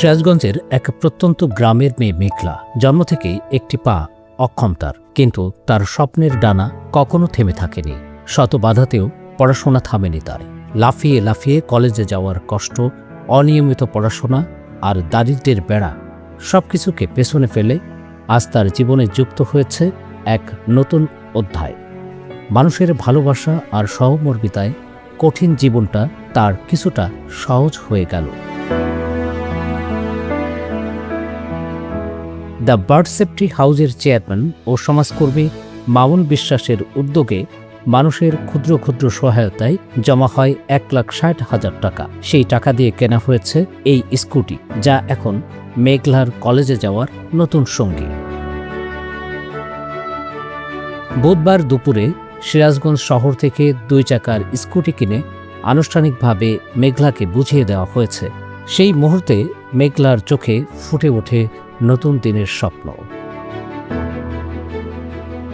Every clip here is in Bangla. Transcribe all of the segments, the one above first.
সিরাজগঞ্জের এক প্রত্যন্ত গ্রামের মেয়ে মেঘলা জন্ম থেকেই একটি পা অক্ষম তার, কিন্তু তার স্বপ্নের ডানা কখনো থেমে থাকেনি। শত বাধাতেও পড়াশোনা থামেনি তার। লাফিয়ে লাফিয়ে কলেজে যাওয়ার কষ্ট, অনিয়মিত পড়াশোনা আর দারিদ্র্যের বেড়া সবকিছুকে পেছনে ফেলে আজ তার জীবনে যুক্ত হয়েছে এক নতুন অধ্যায়। মানুষের ভালোবাসা আর সহমর্মিতায় কঠিন জীবনটা তার কিছুটা সহজ হয়ে গেল। দ্য বার্ড সেফটি হাউজের চেয়ারম্যান ও সমাজকর্মী মামুন বিশ্বাসের উদ্যোগে মানুষের ক্ষুদ্র ক্ষুদ্র সহায়তায় জমা হয় 1,60,000 টাকা। সেই টাকা দিয়ে কেনা হয়েছে এই স্কুটি, যা এখন মেঘলার কলেজে যাওয়ার নতুন সঙ্গী। বুধবার দুপুরে সিরাজগঞ্জ শহর থেকে 2 চাকার স্কুটি কিনে আনুষ্ঠানিকভাবে মেঘলাকে বুঝিয়ে দেওয়া হয়েছে। সেই মুহূর্তে মেঘলার চোখে ফুটে ওঠে নতুন দিনের স্বপ্ন।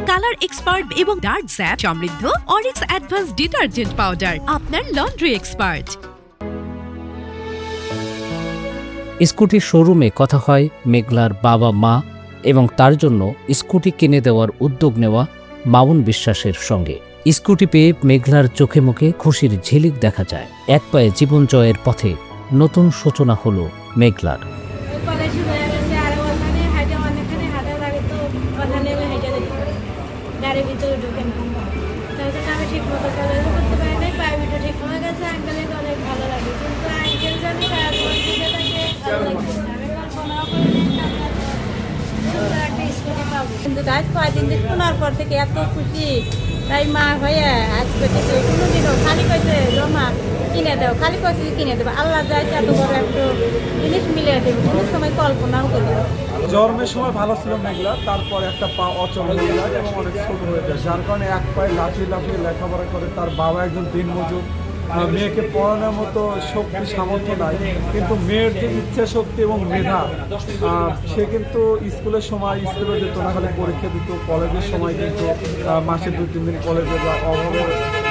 কালার এক্সপার্ট এবং ডার্ক স্যাপ সমৃদ্ধ অরিক্স অ্যাডভান্স ডিটারজেন্ট পাউডার, আপনার লন্ড্রি এক্সপার্ট। স্কুটির শোরুমে কথা হয় মেঘলার বাবা মা এবং তার জন্য স্কুটি কিনে দেওয়ার উদ্যোগ নেওয়া মামুন বিশ্বাসের সঙ্গে। স্কুটি পেয়ে মেঘলার চোখে মুখে খুশির ঝিলিক দেখা যায়। এক পায়ে জীবন জয়ের পথে নতুন সূচনা হলো মেঘলার। কয়দিন শোনার পর থেকে এত খুশি, তাই মা হয়ে আজকে থেকে কোনোদিনও খালি কইছে জমা কিনে দেও, খালি কইছে কিনে দেবো। আল্লাহ যাইতে এত বড় একটু জিনিস মিলিয়ে দেবে, কোনো সময় কল্পনাও করি। জন্মের সময় ভালো ছিল মেঘলা, তারপর একটা পা অচল হয়ে যায় এবং অনেক ছোট হয়ে যায়, যার কারণে এক পায়ে লাফিয়ে লাফিয়ে লেখাপড়া করে। তার বাবা একজন দিনমজুর, মেয়েকে পড়ানোর মতো শক্তি সামর্থ্য নাই, কিন্তু মেয়ের যে ইচ্ছা শক্তি এবং মেধা, সে কিন্তু স্কুলের সময় স্কুলে যেত না, খালি পরীক্ষা দিত। কলেজের সময় কিন্তু মাসে 2-3 দিন কলেজে বা অভাবে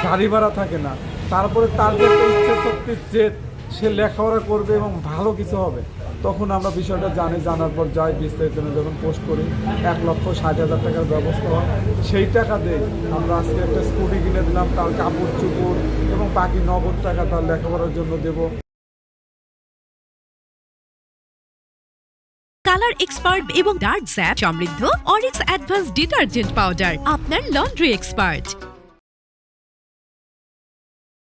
গাড়ি ভাড়া থাকে না। তারপরে তার যে একটা ইচ্ছা শক্তির জেদ, সে লেখাপড়া করবে এবং ভালো কিছু হবে। তখন আমরা বিষয়টা জানার পর যাই বিস্তারিত যখন পোস্ট করি, 1,60,000 টাকার ব্যবস্থা হয়। সেই টাকা দিয়ে আমরা আজকে একটা স্কুটি কিনে দিলাম, তার কাপড় চোপড় এবং বাকি নগদ টাকা তার লেখাপড়ার জন্য দেব। কালার এক্সপার্ট এবং ডার্ক স্যাপ সমৃদ্ধ অরিক্স অ্যাডভান্স ডিটারজেন্ট পাউডার, আপনার লন্ড্রি এক্সপার্ট।